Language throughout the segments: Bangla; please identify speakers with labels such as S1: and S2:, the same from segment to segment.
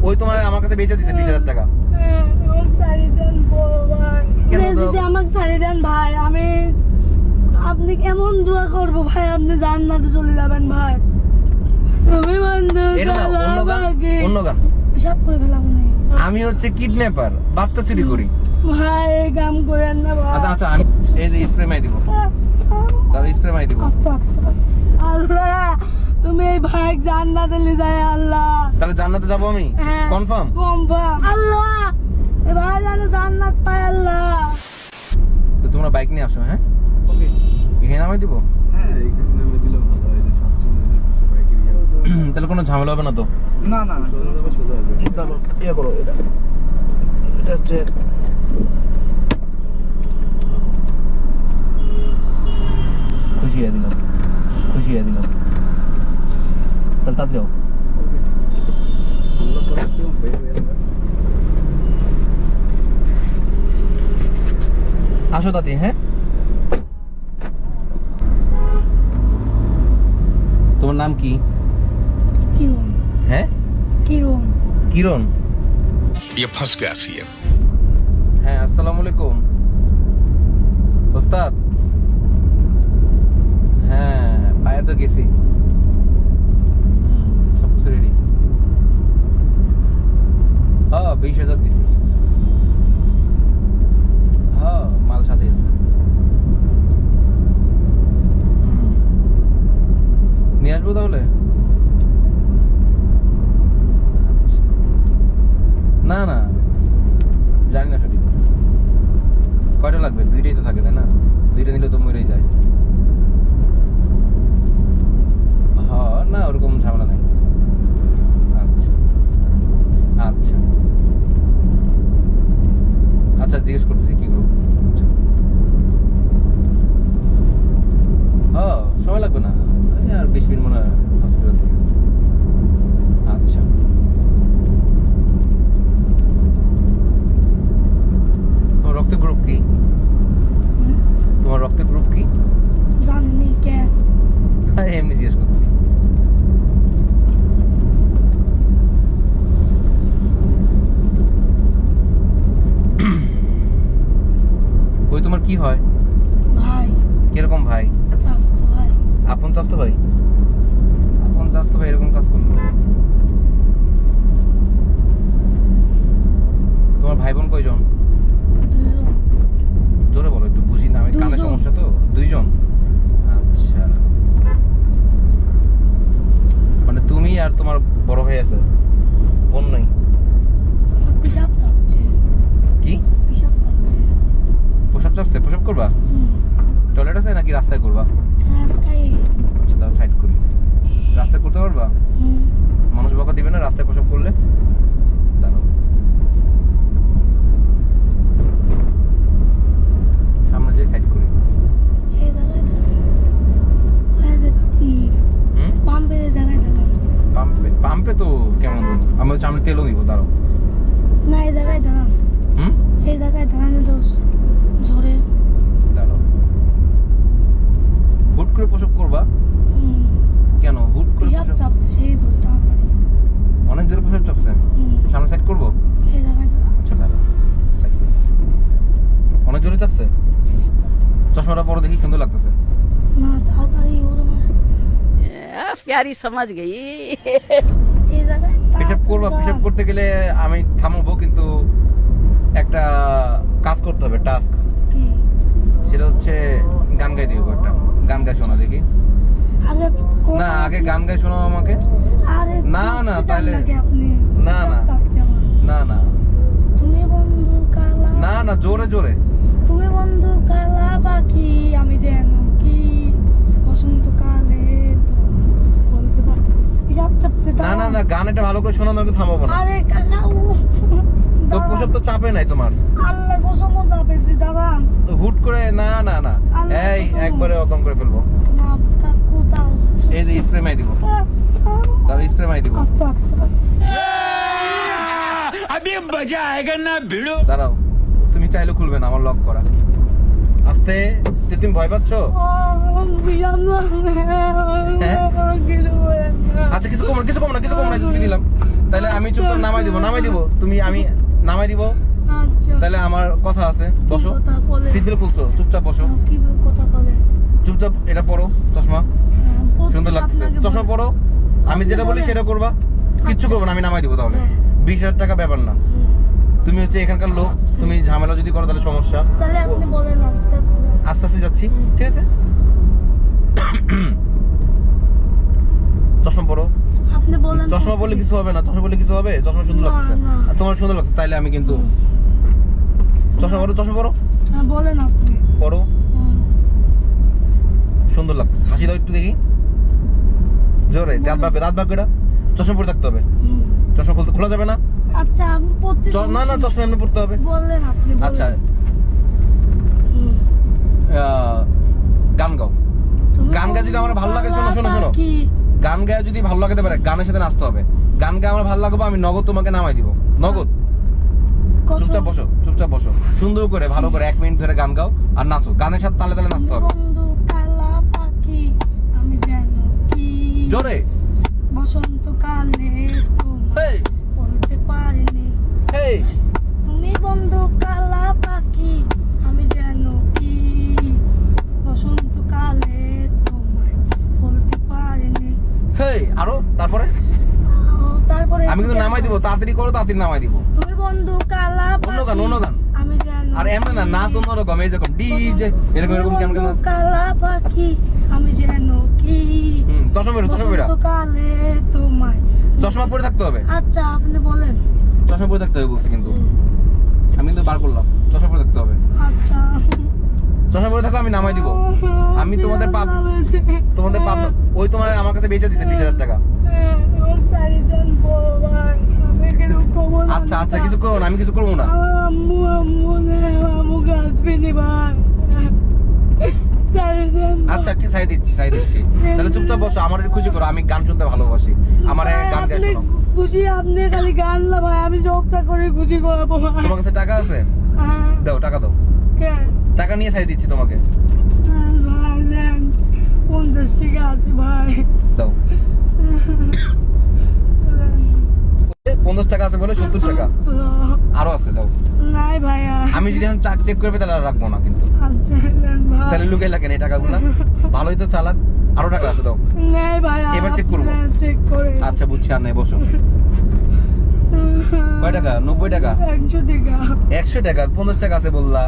S1: ওই তোমার আমার কাছে বেচে দিছে 20,000 টাকা।
S2: যদি আমাকে ছাড়ি দেন ভাই, আমি আপনি কেমন দোয়া করবো ভাই, আপনি জান্নাতে চলে যাবেন ভাই। আমি বন্ধু
S1: এটা না, অন্য গান, অন্য গান।
S2: সব করে ফেলাম
S1: আমি হচ্ছে কিডন্যাপার, বাচ্চা চুরি করি
S2: ভাই, এই কাম করেন না ভাই।
S1: আচ্ছা আচ্ছা, আমি এই যে স্প্রে মাই দিব, তাহলে স্প্রে মাই দিব।
S2: আচ্ছা আচ্ছা আচ্ছা। আল্লাহ তুমি এই ভাই জান্নাতে নিয়ে যায় আল্লাহ।
S1: তাহলে জান্নাতে যাবো আমি, কনফার্ম
S2: কনফার্ম। আল্লাহ এই ভাই যেন জান্নাত পায় আল্লাহ।
S1: তো তোমরা বাইক নিয়ে আসো। হ্যাঁ ওকে, এখানে নামাই দিব।
S3: হ্যাঁ এইখানে নামে দিলে ভালো হয়, যে 7 জনের পিছে বাইকে গিয়ে
S1: তাহলে কোনো ঝামেলা হবে না তো?
S3: না না সোজা যাবে, সোজা আসবে।
S1: তাহলে ইয়ে করো, এটা এটা হচ্ছে খুশি হয়ে দিলাম, খুশি হয়ে দিলাম। তাহলে তাতে যাও।
S3: আল্লাহ করে কেউ বের হয়ে যাবে।
S1: আসো তাতে। হ্যাঁ তোমার নাম কি?
S2: কিরণ।
S1: হ্যাঁ
S2: কিরণ।
S1: কিরণ।
S4: ये फंस गया सीएम।
S1: হ্যাঁ আসসালামু আলাইকুম ওস্তাদ। হ্যাঁ পায়ে তো গেছি, সব কিছু রেডি। হ্যাঁ 20,000 দিছি। হ্যাঁ মাল সাথে আছে। নিয়ে আসবো তাহলে? আচ্ছা। না না জানি না সঠিক কয়টা লাগবে, 2টাই তো থাকে তাই না? 2টা নিলে তো মরেই যায়। হ্যাঁ না ওরকম ঝামেলা নেই। আচ্ছা আচ্ছা আচ্ছা জিজ্ঞেস করতেছি কি গ্রুপ। হ্যাঁ সময় লাগবে না, এই আর 20 মিনিট মনে হয় হসপিটাল থেকে। আচ্ছা তোমার রক্তের গ্রুপ কি? তোমার রক্তের গ্রুপ কি?
S2: জানিনি কে?
S1: হ্যাঁ এমনি জিজ্ঞেস করতেছি। ওই তোমার কি হয়?
S2: ভাই।
S1: কিরকম ভাই?
S2: চাচতো ভাই।
S1: আপন চাচতো ভাই? আপন চাচতো ভাই এরকম কাজ করলো? তোমার ভাই বোন কয়জন?
S2: দুজন।
S1: জোরে বলো, একটু বুঝি না, আমি কানে
S2: দুজন।
S1: সমস্যা তো। 2জন? আচ্ছা মানে তুমি আর তোমার বড় ভাই আছে, বোন নাই?
S2: পিসাব চাপছে।
S1: কি
S2: পিসাব চাপছে।
S1: প্রসাব চাপছে? প্রসাব করবা? টয়লেট আছে নাকি রাস্তায় করবা?
S2: রাস্তায়।
S1: আচ্ছা দাও সাইড করি। রাস্তায় করতে পারবা? মানুষ বকা দিবে না রাস্তায় প্রসাব করলে? দাঁড়াও, সামনে যে সাইড করি।
S2: এই জায়গায় পাম্পের জায়গায় দাঁড়ান।
S1: পাম্পে? পাম্পে তো কেমন দেবো আমি, হচ্ছে আমি তেলও দিব। দাঁড়াও।
S2: না এই জায়গায় দাঁড়ান। এই জায়গায় দাঁড়ানো তো ঝরে।
S1: দাঁড়াও, হুট করে প্রসাব করবা কেন? হুট করে
S2: পিসাব
S1: প্রসাব?
S2: চাপছে সেই জন্য তাড়াতাড়ি।
S1: অনেক জোরে প্রসাব চাপছে? সামনে সাইড করবো?
S2: এই জায়গায় দাঁড়ান।
S1: আচ্ছা দাঁড়াও, সাইড করতেছি। অনেক জোরে চাপছে? চশমাটা পরে দেখি সুন্দর লাগতেছে।
S2: না তাড়াতাড়ি ওরে মা।
S5: प्यारी समझ गई।
S2: এই জায়গায়
S1: পেশাব করবা? পেশাব করতে গেলে আমি থামাবো, কিন্তু একটা কাজ করতে হবে, টাস্ক।
S2: কি?
S1: সেটা হচ্ছে গান গাই দিও একটা। গান গাই শোনা দেখি।
S2: আগে
S1: না আগে গান গাই শোনাও আমাকে।
S2: আরে
S1: না, না, তাহলে-
S2: আপনি
S1: না,
S2: পিসাব
S1: না।
S2: চাপছে আমার।
S1: না না
S2: তুমি বন্ধু কালা।
S1: না না জোরে জোরে।
S2: তুমি বন্ধু কালা পাখি, আমি যেন কি বসন্তকালে বলতে পার। পিসাব চাপছে
S1: না না না গান এটা ভালো করে শোনা, আমাকে থামাবো না।
S2: আরে কাকা
S1: তো প্রসাব তো চাপে নাই তোমার।
S2: আল্লাহ কসম চাপেছি দাঁড়ান।
S1: তো হুট করে না না না,
S2: আল্লাহ
S1: এই
S2: কসম।
S1: একবারে অকম করে ফেলবো।
S2: না কাকু তাও।
S1: এই যে স্প্রে মাই দিব, তাহলে স্প্রে মাই দিব।
S2: আচ্ছা আচ্ছা আচ্ছা।
S4: अभी मजा आएगा ना भिड़ो।
S1: দাঁড়াও, তুমি চাইলে খুলবে না, আমার লক করা। আস্তে তুমি ভয় পাচ্ছ? আচ্ছা কিছু কম না ছুটি দিলাম। তাহলে আমি চুপচাপ নামাই দিব তুমি, আমি নামাই দিব। তাহলে আমার কথা আছে, বসো। সিট বেল্ট খুলছো, চুপচাপ বসো। চুপচাপ এটা পরো, চশমা সুন্দর লাগছে, চশমা পরো। আমি যেটা বলি সেটা করবা, কিচ্ছু করবো না, আমি নামাই দিব। তাহলে 20,000 টাকা ব্যাপার না। তুমি হচ্ছে এখানকার লোক, তুমি ঝামেলা যদি করো তাহলে সমস্যা। আস্তে আস্তে যাচ্ছি, ঠিক আছে? চশমা পরো। চশমা বললে কিছু হবে না, চশমা বললে কিছু হবে? চশমা সুন্দর লাগছে, আর তোমার সুন্দর লাগছে, তাইলে আমি কিন্তু চশমা পরো
S2: বলেন আপনি
S1: পরো। সুন্দর লাগছে, হাসি দাও একটু দেখি জোরে। রাত বাগেরা চশমা পরে থাকতে হবে, চশমা খোলা যাবে না।
S2: আচ্ছা আমি পড়তে
S1: না চশমা এমনি পড়তে হবে।
S2: বললেন আপনি।
S1: আচ্ছা গান গাও। গান গায়ে যদি আমার ভালো লাগে, শোনো গান গায়ে যদি ভালো লাগাতে পারে, গানের সাথে নাচতে হবে। গান গায়ে আমার ভালো লাগবে, আমি নগদ তোমাকে নামাই দিব, নগদ। চুপচাপ বসো সুন্দর করে ভালো করে 1 মিনিট ধরে গান গাও আর নাচো। গানের সাথে তালে তালে নাচতে হবে।
S2: বন্ধু কালা পাখি আমি যেন কি
S1: জোরে
S2: বসন্তকালে তোমায় বলতে পারিনি। তুমি বন্ধু কালা পাখি আমি যেন কি বসন্তকালে তোমায় বলতে পারিনি।
S1: আরো তারপরে আমি কিন্তু নামাই দিব, তাড়াতাড়ি করো, তাড়াতাড়ি নামাই দিব।
S2: তুমি বন্ধু কালা
S1: অন্য গান
S2: আমি যেন
S1: আর এমনি না, নাচ অন্যরকম, এই যেরকম ডিজে এরকম কেমন কেমন।
S2: কালা পাখি আমি যেন কি
S1: চশমা
S2: বসন্তকালে তোমায়।
S1: চশমা পরে থাকতে হবে।
S2: আচ্ছা আপনি বলেন।
S1: চশমা পরে থাকতে হবে বলছি, কিন্তু আমি কিন্তু বার করলাম, চশমা পরে থাকতে হবে।
S2: আচ্ছা
S1: চশমা পরে থাকো, আমি নামাই দিব। আমি তোমাদের পাপ ওই তোমার আমার কাছে বেচে দিছে 20,000 টাকা। আচ্ছা কিছু করো না, আমি কিছু করবো না। আচ্ছা কি সাই দিচ্ছি তাহলে চুপচাপ বসো। আমার খুশি করো, আমি গান শুনতে ভালোবাসি, আমার গান গাই শোনো।
S2: খুশি আপনি খালি গান না ভাই, আমি জবটা করে খুশি করাবো।
S1: তোমার কাছে টাকা আছে? দাও, টাকা দাও। টাকা নিয়ে সাই দিচ্ছি তোমাকে।
S2: ভাই নেন, 50 টাকা আছে ভাই,
S1: দাও। 50 টাকা আছে বলে 70 টাকা আরো আছে, দাও।
S2: নাই ভাই
S1: আমি যদি এখন চেক করবে তাহলে আর রাখবো না কিন্তু।
S2: আচ্ছা নেন ভাই।
S1: তাহলে লুকাই লাগেন এই টাকাগুলা, ভালোই তো চালাক। আরো টাকা আছে, দাও।
S2: নাই ভাই
S1: এবার চেক করবো।
S2: চেক করে।
S1: আচ্ছা বুঝছি, আর নাই, বসো। কয় টাকা? 90 টাকা?
S2: 100 টাকা।
S1: 100 টাকা? 50 টাকা আছে বললা।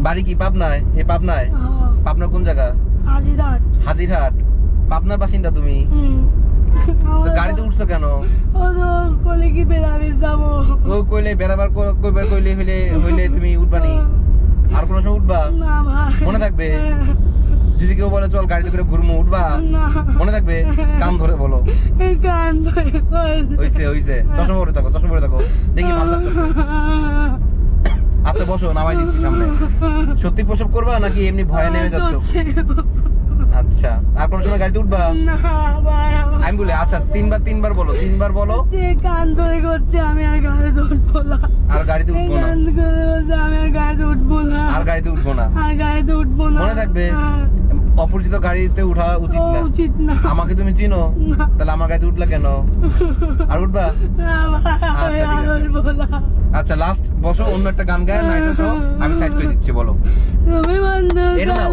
S1: বাড়ি কি পাবনায়? পাবনায়? পাবনার কোন জায়গা? হাজিরহাট। পাবনার বাসিন্দা তুমি? তো গাড়িতে উঠছো কেন?
S2: কইলে কি বেড়াবে যাবো?
S1: ও কইলে বেড়াবার কইবার কইলে হইলে তুমি উঠবানি? আর কোন সময় উঠবা?
S2: না ভাই।
S1: মনে থাকবে? যদি কেউ বলে চল গাড়িতে করে ঘুরমু, উঠবা? মনে থাকবে? কান ধরে বলো।
S2: কান ধরে
S1: হইছে। চশমা পরে থাকো, দেখি ভালো লাগতেছে। আচ্ছা বসো, নামাই দিচ্ছি সামনে। সত্যি প্রসব করবা নাকি এমনি ভয়ে নেমে যাচ্ছ? আচ্ছা, আর কোন সময় গাড়িতে উঠবা?
S2: না ভাই।
S1: আমি বলি আচ্ছা তিনবার বলো।
S2: কান ধরে করছে, আমি আর গাড়িতে উঠবো না।
S1: আর গাড়িতে উঠবো না?
S2: আমি আর গাড়িতে উঠবো না।
S1: মনে থাকবে, অপরিচিত গাড়িতে উঠা উচিত না। আমাকে তুমি চিনো, তাহলে আমার গাড়িতে উঠলা কেন? আর উঠবা? আচ্ছা লাস্ট বসো, অন্য একটা গান গায় না, আমি সাইড করে দিচ্ছি, বলো। এটা না,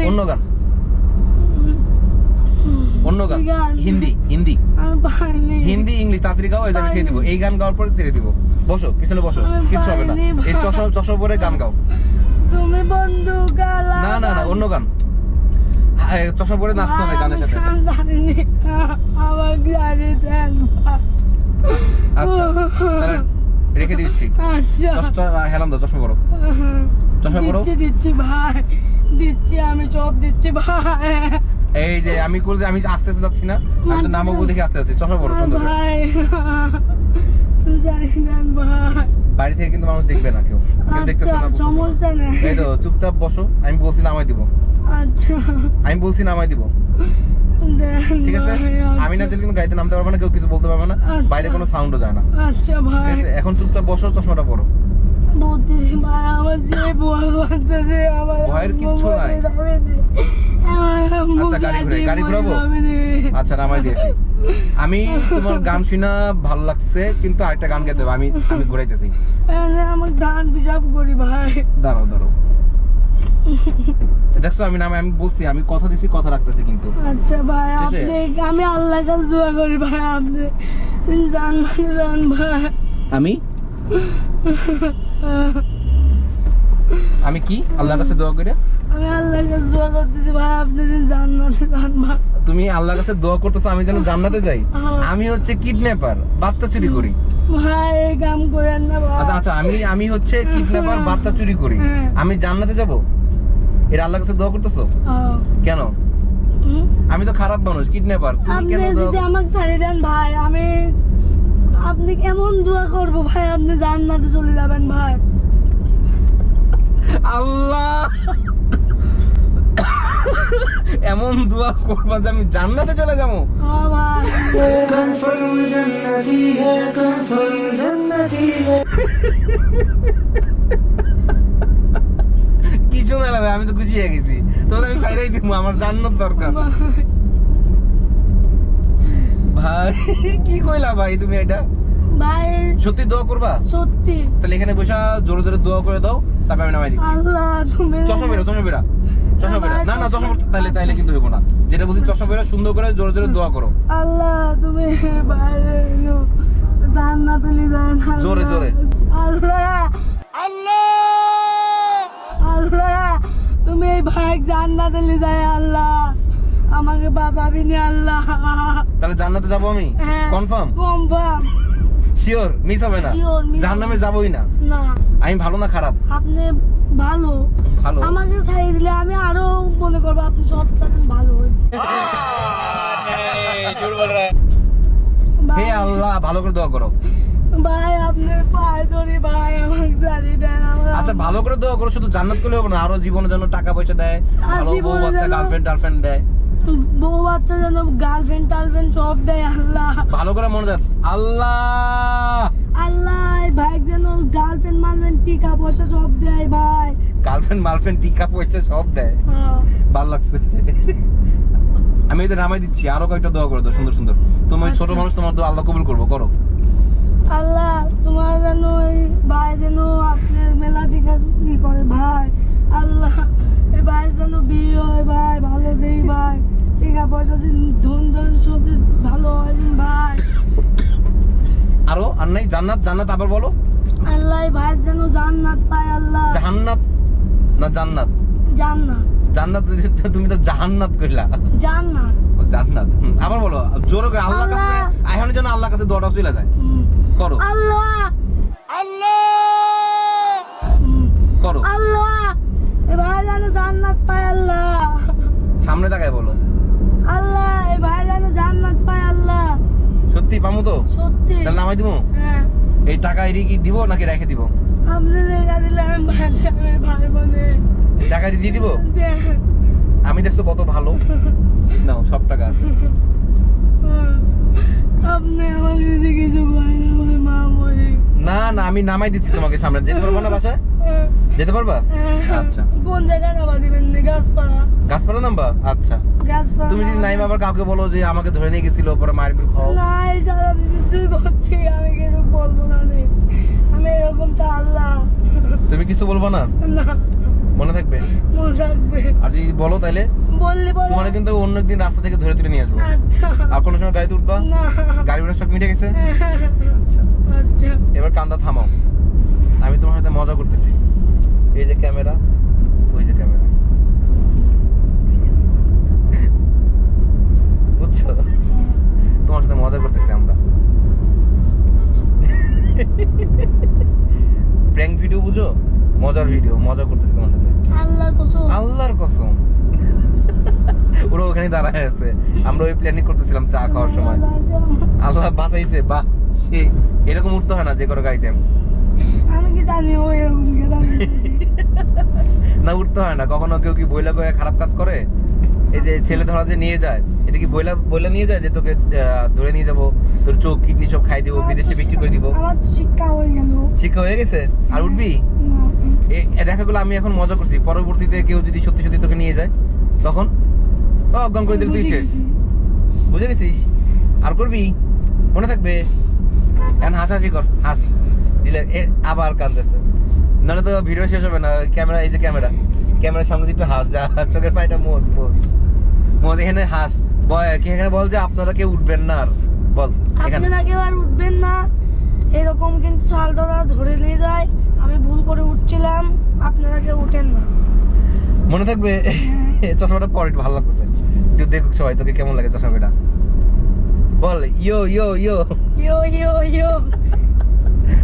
S1: অন্য গান হিন্দি ইংলিশ তাড়াতাড়ি গাও, আমি ছেড়ে দিব। এই গান গাওয়ার পরে ছেড়ে দিব। বসো, পিছনে বসো, কিচ্ছু হবে না। এই চশমা পরে গান গাও।
S2: তুমি বন্ধু কালা।
S1: না অন্য গান। চশমা পরে নাচতে হবে গানের সাথে।
S2: আমার গাড়ি দেন।
S1: আচ্ছা তাহলে রেখে দিচ্ছি। হেলাম দাও, চশমা পরো। দিচ্ছি
S2: ভাই, আমি সব দিচ্ছি ভাই।
S1: এই যে আমি আস্তে আস্তে যাচ্ছি না, আমি তো নামাবো দেখে আস্তে আস্তে। চশমা পরো সুন্দর করে। বাড়ি থেকে কিন্তু মানুষ দেখবে না, কেউ দেখতেছে না,
S2: সমস্যা নেই।
S1: এই তো চুপচাপ বসো, আমি বলছি নামাই দিব।
S2: আচ্ছা
S1: ঠিক আছে? আমি না চাইলে কিন্তু গাড়িতে নামতে পারবো না, কেউ কিছু বলতে পারবে না, বাইরে কোনো সাউন্ডও যায় না।
S2: আচ্ছা ভাই।
S1: ঠিক আছে, এখন চুপচাপ বসো, চশমাটা পরো।
S2: বলতেছি ভাই আমার যে ভয় করতেছে আমার
S1: ভয়ের কিচ্ছু নাই। আচ্ছা, গাড়ি ঘুরাবো? আচ্ছা, নামাই দিয়েছি। আমি তোমার গান শুনা ভালো লাগছে, কিন্তু আরেকটা গান গাইতে হবে। আমি ঘুরাইতেছি।
S2: আমার গান হিসাব করি ভাই।
S1: দাঁড়াও দেখছো, আমি বলছি, আমি কথা দিছি, কথা রাখতেছি কিন্তু।
S2: আচ্ছা ভাই,
S1: ঠিক আছে?
S2: আমি আল্লাহ কাছে দোয়া করি ভাই, আপনি জান্নাতে যান ভাই।
S1: আমি কি আল্লাহর কাছে দোয়া করে?
S2: আমি আল্লাহর কাছে দোয়া করতেছি ভাই, আপনি জান্নাতে যান ভাই।
S1: তুমি আল্লাহর কাছে দোয়া করতেছো আমি যেন জান্নাতে যাই? আমি হচ্ছে কিডন্যাপার, বাচ্চা চুরি করি
S2: ভাই, এই কাম করেন না ভাই।
S1: আচ্ছা, আমি হচ্ছে কিডন্যাপার, বাচ্চা চুরি করি, আমি জান্নাতে যাব? এর আল্লাহর কাছে দোয়া করতেছো কেন? আমি তো খারাপ মানুষ, কিডন্যাপার, তুমি
S2: আপনি
S1: কেন দোয়া
S2: যদি আমাকে ছাড়িয়ে দেন ভাই, আপনি কেমন দোয়া করবো ভাই, আপনি জান্নাতে চলে যাবেন ভাই।
S1: আল্লাহ এমন দোয়া করবা যে আমি জান্নাতে চলে যাবো?
S2: ভাই
S1: কিছু না লাগবে, আমি তো খুশি হয়ে গেছি। তোমাদের আমি সাইরাই দিব, আমার জান্নাত দরকার। ভাই কি কইলা ভাই তুমি এটা?
S2: ভাই
S1: সত্যি দোয়া করবা?
S2: সত্যি।
S1: তাহলে এখানে বসে জোরে জোরে দোয়া করে দাও, তারপর আমি নামাই দিচ্ছি।
S2: আল্লাহ তুমি
S1: চশমা বেরা না চশমা তাইলে কিন্তু হইব না। যেটা বলছি, চশমা বেরা, সুন্দর করে জোরে জোরে দোয়া করো।
S2: আল্লাহ তুমি বাইরে জান্নাতে নিয়ে যায় না।
S1: জোরে জোরে।
S2: আল্লাহ তুমি এই ভাই জান্নাতে নিয়ে যায় আল্লাহ, আমাকে বাঁচাবি না আল্লাহ।
S1: তাহলে জান্নাতে যাবো আমি? কনফার্ম?
S2: Confirm
S1: sure? মিস হবে না?
S2: Sure, miss
S1: জাহান্নামে যাবোই না?
S2: না।
S1: আমি ভালো না খারাপ?
S2: আপনি ভালো।
S1: ভালো?
S2: আমাকে ছাড়িয়ে দিলে আমি আরো মনে করবো আপনি সব চাকরি ভালো
S1: হে আল্লাহ, ভালো করে দোয়া করো।
S2: ভাই আপনার পায়ে ধরি ভাই, আমাকে ছাড়িয়ে দেন।
S1: আচ্ছা, ভালো করে দোয়া করো, শুধু জান্নাত করলে হবে না, আরো জীবনে যেন টাকা পয়সা দেয়, ভালো বউ
S2: জীবনে
S1: বাচ্চা,
S2: যেন-
S1: গার্লফ্রেন্ড দেয়,
S2: বউ বাচ্চা যেন গার্লফ্রেন্ড টার্লফ্রেন্ড সব দেয় আল্লাহ।
S1: ভালো করে মনে যান। আল্লাহ
S2: এই ভাই যেন গার্লফ্রেন্ড মালফ্রেন্ড টিকা পয়সা সব দেয় ভাই।
S1: গার্লফ্রেন্ড টিকা পয়সা সব দেয়। ভালো লাগছে। আমি এদের নামাই দিচ্ছি, আরো কয়েকটা দোয়া করে দাও সুন্দর সুন্দর। তুমি ছোট মানুষ, তোমার দোয়া আল্লাহ কবুল করবো, করো।
S2: আল্লাহ তোমার যেন এই ভাই যেন আপনার মেলা টিকা ই করে ভাই। আল্লাহ এই ভাই যেন বিয়ে হয় ভাই, ভালো দেই ভাই, টিকা পয়সা দিন, ধন সব ভালো হয় দিন ভাই।
S1: আরো আর নাই? জান্নাত আবার বলো।
S2: আল্লাহ এই ভাই যেন জান্নাত পায় আল্লাহ।
S1: জাহান্নাত না জান্নাত?
S2: জান্নাত।
S1: তুমি তো জাহান্নাত কইলা।
S2: জান্নাত।
S1: ও জান্নাত। আবার বলো জোরে করে, আল্লাহর কাছে আইহানের জন্য আল্লাহর কাছে দোয়াটা চলে যায়। করো
S2: আল্লাহ
S1: করো।
S2: আল্লাহ এই ভাই যেন জান্নাত পায় আল্লাহ।
S1: সামনে তাকায় বলো।
S2: আল্লাহ এই ভাই যেন জান্নাত পায় আল্লাহ।
S1: সত্যি পামু তো?
S2: সত্যি।
S1: তাহলে নামাই দিব?
S2: হ্যাঁ।
S1: এই টাকা এরি কি দিব নাকি রেখে দিব?
S2: আপনি রেখে দিলে আমি ভাই যাবে ভাই বোনে।
S1: টাকা দিয়ে দিব? আমি দেখছো কত ভালো। নাও, সব টাকা আছে।
S2: আপনি আমাকে যদি কিছু করেন আমার মা মরে।
S1: না আমি নামাই দিচ্ছি তোমাকে সামনে। যেতে পারবা না বাসায়? যেতে পারবা? আচ্ছা।
S2: কোন জায়গায় নামা দিবেন?
S1: গাছপাড়া নামবা? আচ্ছা।
S2: গাছপাড়া।
S1: তুমি যদি নাইমা আবার কাউকে বলো যে আমাকে ধরে নিয়ে গেছিল, পরে মারপিট খাও।
S2: নাই সারা দিন করছি, আমি কিছু বলবো না রে। আমি এরকম আল্লাহ।
S1: তুমি কিছু বলবো না?
S2: না
S1: মনে থাকবে?
S2: মনে রাখবে।
S1: আর যদি বলো তাহলে
S2: বললে বলো।
S1: তোমার কিন্তু অন্য একদিন রাস্তা থেকে ধরে তুলে নিয়ে আসবো।
S2: আচ্ছা।
S1: আর কোনো সময় গাড়িতে উঠবা?
S2: না।
S1: গাড়ি ঘোড়া সব মিটে গেছে? আচ্ছা।
S2: আচ্ছা।
S1: এবার কান্দা থামাও, আমি তোমার সাথে মজা করতেছি। এই যে ক্যামেরা, ওই যে ক্যামেরা, বুঝছো? তোমার সাথে মজা করতেছি আমরা। প্র্যাঙ্ক ভিডিও বুঝো? মজার ভিডিও, মজা করতেছি তোমার সাথে। আল্লাহর কসম। ওরা ওখানে দাঁড়ায় আছে, আমরা ওই প্ল্যানিং করতেছিলাম চা খাওয়ার সময়। আল্লাহ বাঁচাইছে। বাহ, সে এরকম উঠতে হয় না যে কোনো গাড়িতে।
S2: আমি কি জানি ও এরকম কি জানি
S1: না, উঠতে হয় না। কখনো কেউ কি বইলা করে খারাপ কাজ করে? এই যে ছেলে ধরা যে নিয়ে যায়, এটা কি বইলা বইলা নিয়ে যায় যে তোকে ধরে নিয়ে যাবো, তোর চোখ কিডনি সব খাই দিব, বিদেশে বিক্রি করে দিব?
S2: আমার তো শিক্ষা হয়ে গেল।
S1: শিক্ষা হয়ে গেছে, আর উঠবি?
S2: না,
S1: এই দেখাগুলো আমি এখন মজা করছি, পরবর্তীতে কেউ যদি সত্যি সত্যি তোকে নিয়ে যায় তখন অজ্ঞান করে দিলে তুই
S2: বুঝে
S1: শেষ।
S2: গেছি।
S1: বুঝে গেছিস? আর করবি, মনে থাকবে। এখন হাসাহাসি কর, হাস দিলে আবার কাঁদতেছে, নাহলে তো ভিডিও শেষ হবে না। ক্যামেরা, এই যে ক্যামেরা, ক্যামেরার সামনে একটু হাস, যা চোখের পানিটা মোজ মোজ মোজ, এখানে হাস। এখানে বল যে আপনারা কেউ উঠবেন না, আর বল এখানে।
S2: আপনারা কেউ আর উঠবেন না, এরকম কিন্তু চাল ধরে নিয়ে যায়, আমি ভুল করে উঠছিলাম, আপনারা কেউ উঠেন না।
S1: মনে থাকবে। চশমাটা পরে একটু ভালো লাগতেছে, একটু দেখুক সবাই তোকে কেমন লাগে চশমাটা। বল ইয়ো ইয়ো ইয়ো।
S2: ইয়ো ইয়ো ইয়ো।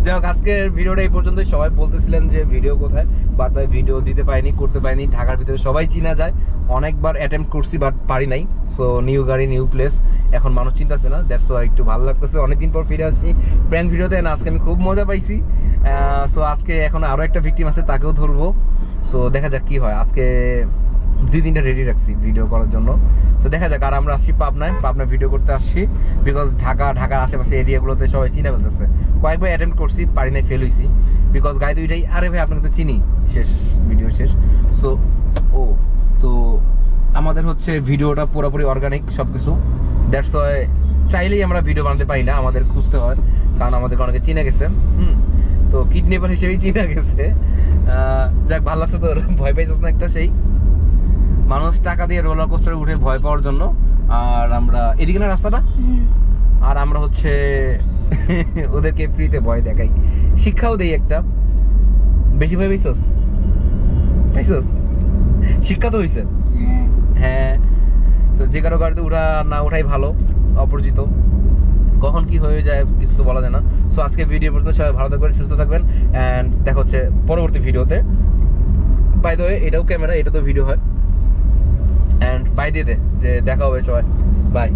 S1: যাই হোক, আজকের ভিডিওটা এই পর্যন্তই। সবাই বলতেছিলেন যে ভিডিও কোথায়, বাট ভাই ভিডিও দিতে পারিনি, করতে পারিনি। ঢাকার ভিতরে সবাই চিনা যায়, অনেকবার অ্যাটেম্প্ট করছি বাট পারি নাই। সো নিউ গাড়ি, নিউ প্লেস, এখন মানুষ চিন্তাছে না, দ্যাটস ওয়াই একটু ভালো লাগতেছে। অনেকদিন পর ফিরে আসছি প্র্যাঙ্ক ভিডিওতে, আজকে আমি খুব মজা পাইছি। সো আজকে এখন আরও একটা ভিকটিম আছে, তাকেও ধরবো। সো দেখা যাক কি হয়। আজকে 2-3টা রেডি রাখছি ভিডিও করার জন্য। তো দেখা যাক। আর আমরা আসছি পাবনায় ভিডিও করতে আসছি, বিকজ ঢাকার আশেপাশে এরিয়াগুলোতে সবাই চিনে ফেলতেছে। কয়েকবার অ্যাটেম্প্ট করছি, পারি নাই, ফেল হয়েছি, বিকজ গাড়ি দুইটাই, আরে ভাই আপনাকে তো চিনি, শেষ ভিডিও শেষ। সো তো আমাদের হচ্ছে ভিডিওটা পুরোপুরি অর্গানিক সব কিছু, দ্যাটস ওয়াই চাইলেই আমরা ভিডিও বানাতে পারি না, আমাদের খুঁজতে হয়, কারণ আমাদেরকে অনেকে চিনে গেছে। তো কিডন্যাপার হিসেবেই চিনে গেছে। যাক, ভালো লাগছে তোর। ভয় পাইছিস না একটা? সেই মানুষ টাকা দিয়ে রোলার কোস্টারে উঠে ভয় পাওয়ার জন্য, আর আমরা এদিকে না রাস্তাটা, আর আমরা হচ্ছে ওদেরকে ফ্রিতে ভয় দেখাই, শিক্ষাও দেই একটা। বেশি ভয় পাইছস? শিক্ষা তো হয়েছে। হ্যাঁ, তো যে কারো গাড়িতে উঠা না উঠাই ভালো, অপরিচিত, কখন কি হয়ে যায় কিছু তো বলা যায় না। সো আজকে ভিডিও পর্যন্ত, সবাই ভালো থাকবেন, সুস্থ থাকবেন, অ্যান্ড দেখা হচ্ছে পরবর্তী ভিডিওতে। বাই দ্য ওয়ে, এটাও ক্যামেরা, এটা তো ভিডিও হয়। অ্যান্ড বাই দিয়ে দে, যে দেখা হবে সবাই, বাই।